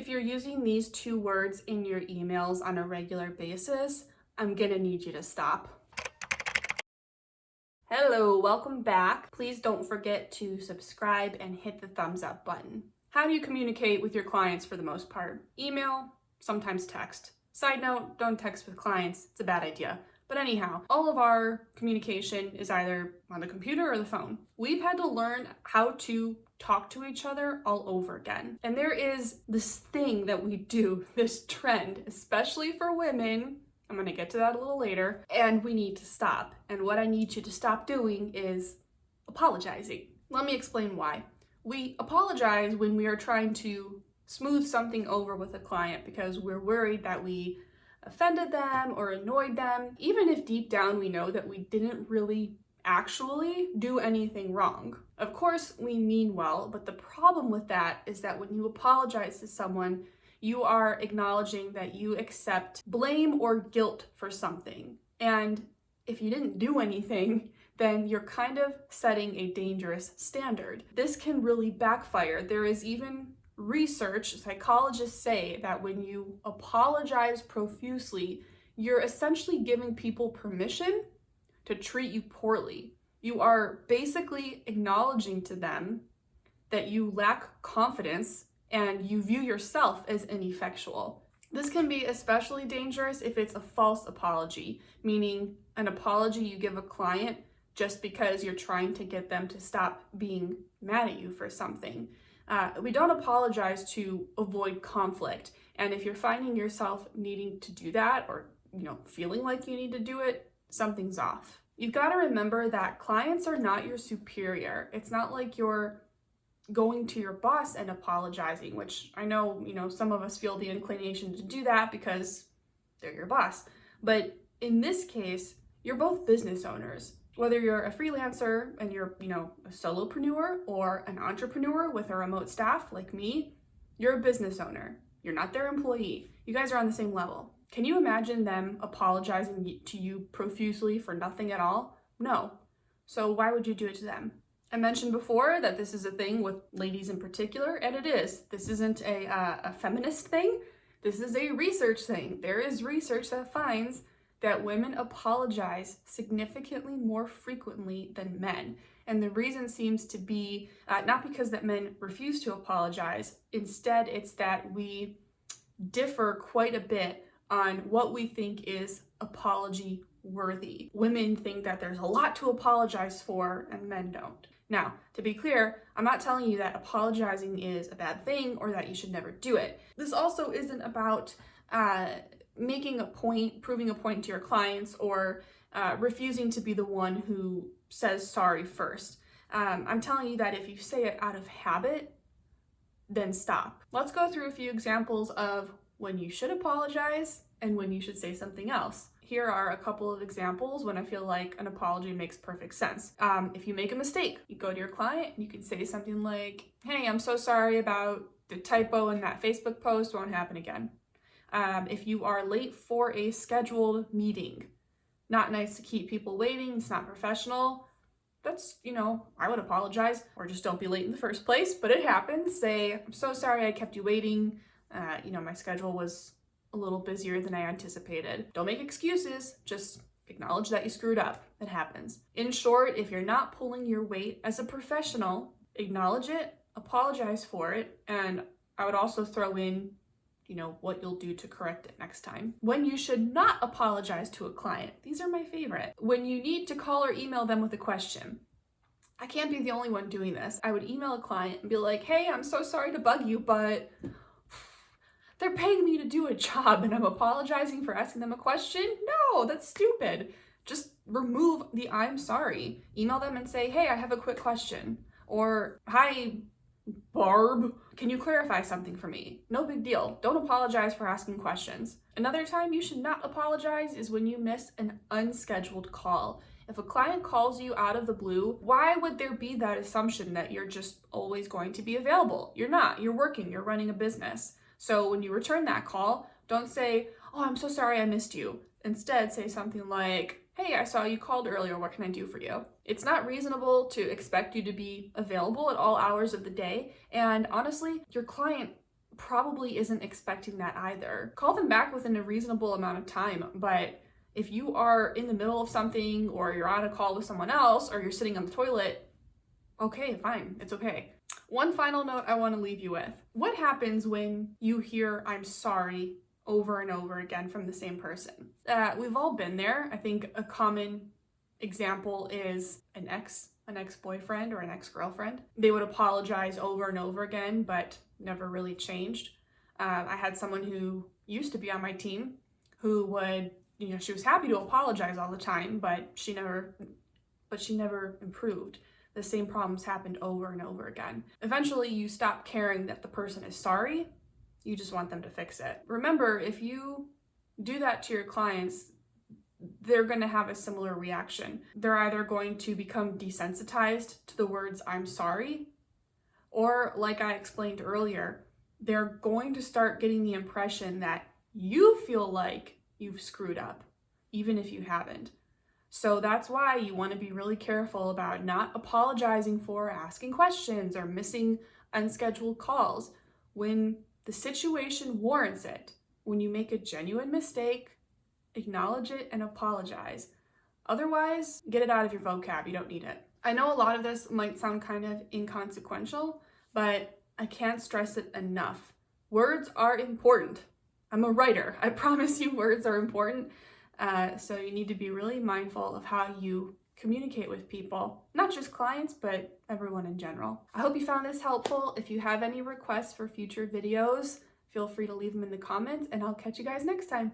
you're using these two words in your emails on a regular basis, I'm gonna need you to stop. Hello, welcome back. Please don't forget to subscribe and hit the thumbs up button. How do you communicate with your clients for the most part? Email, sometimes text. Side note, don't text with clients, it's a bad idea. But anyhow, all of our communication is either on the computer or the phone. We've had to learn how to talk to each other all over again. And there is this thing that we do, this trend, especially for women. I'm gonna get to that a little later, and we need to stop. And what I need you to stop doing is apologizing. Let me explain why. We apologize when we are trying to smooth something over with a client because we're worried that we offended them or annoyed them, even if deep down we know that we didn't really actually do anything wrong. Of course, we mean well, but the problem with that is that when you apologize to someone, you are acknowledging that you accept blame or guilt for something. And if you didn't do anything, then you're kind of setting a dangerous standard. This can really backfire. There is even research, psychologists say that when you apologize profusely, you're essentially giving people permission to treat you poorly. You are basically acknowledging to them that you lack confidence and you view yourself as ineffectual. This can be especially dangerous if it's a false apology, meaning an apology you give a client just because you're trying to get them to stop being mad at you for something. We don't apologize to avoid conflict, and if you're finding yourself needing to do that or feeling like you need to do it, something's off. You've got to remember that clients are not your superior. It's not like you're going to your boss and apologizing, which I know, some of us feel the inclination to do that because they're your boss. But in this case, you're both business owners. Whether you're a freelancer and you're, a solopreneur or an entrepreneur with a remote staff like me, you're a business owner. You're not their employee. You guys are on the same level. Can you imagine them apologizing to you profusely for nothing at all? No. So why would you do it to them? I mentioned before that this is a thing with ladies in particular, and it is. This isn't a feminist thing. This is a research thing. There is research that finds that women apologize significantly more frequently than men. And the reason seems to be not because that men refuse to apologize. Instead, it's that we differ quite a bit on what we think is apology worthy. Women think that there's a lot to apologize for and men don't. Now, to be clear, I'm not telling you that apologizing is a bad thing or that you should never do it. This also isn't about making a point, proving a point to your clients, or refusing to be the one who says sorry first. I'm telling you that if you say it out of habit, then stop. Let's go through a few examples of when you should apologize and when you should say something else. Here are a couple of examples when I feel like an apology makes perfect sense. If you make a mistake, you go to your client, you can say something like, "Hey, I'm so sorry about the typo in that Facebook post, won't happen again." If you are late for a scheduled meeting, not nice to keep people waiting, it's not professional. That's, I would apologize, or just don't be late in the first place, but it happens. Say, "I'm so sorry I kept you waiting. My schedule was a little busier than I anticipated." Don't make excuses, just acknowledge that you screwed up. It happens. In short, if you're not pulling your weight as a professional, acknowledge it, apologize for it, and I would also throw in what you'll do to correct it next time. When you should not apologize to a client, these are my favorite. When you need to call or email them with a question. I can't be the only one doing this. I would email a client and be like, "Hey, I'm so sorry to bug you, but they're paying me to do a job and I'm apologizing for asking them a question." No, that's stupid. Just remove the "I'm sorry." Email them and say, "Hey, I have a quick question." Or, "Hi, Barb, can you clarify something for me?" No big deal. Don't apologize for asking questions. Another time you should not apologize is when you miss an unscheduled call. If a client calls you out of the blue, why would there be that assumption that you're just always going to be available? You're not. You're working. You're running a business. So when you return that call, don't say, "Oh, I'm so sorry I missed you." Instead, say something like, "Hey, I saw you called earlier. What can I do for you?" It's not reasonable to expect you to be available at all hours of the day. And honestly, your client probably isn't expecting that either. Call them back within a reasonable amount of time, but if you are in the middle of something or you're on a call with someone else or you're sitting on the toilet, okay, fine, it's okay. One final note I want to leave you with. What happens when you hear "I'm sorry" over and over again from the same person? We've all been there. I think a common example is an ex-boyfriend or an ex-girlfriend. They would apologize over and over again, but never really changed. I had someone who used to be on my team who would, she was happy to apologize all the time, but she never improved. The same problems happened over and over again. Eventually, you stop caring that the person is sorry. You just want them to fix it. Remember, if you do that to your clients, they're going to have a similar reaction. They're either going to become desensitized to the words "I'm sorry," or, like I explained earlier, they're going to start getting the impression that you feel like you've screwed up, even if you haven't. So that's why you want to be really careful about not apologizing for asking questions or missing unscheduled calls. When the situation warrants it, when you make a genuine mistake, acknowledge it and apologize. Otherwise, get it out of your vocab. You don't need it. I know a lot of this might sound kind of inconsequential, but I can't stress it enough. Words are important. I'm a writer. I promise you words are important. So you need to be really mindful of how you communicate with people, not just clients, but everyone in general. I hope you found this helpful. If you have any requests for future videos, feel free to leave them in the comments, and I'll catch you guys next time.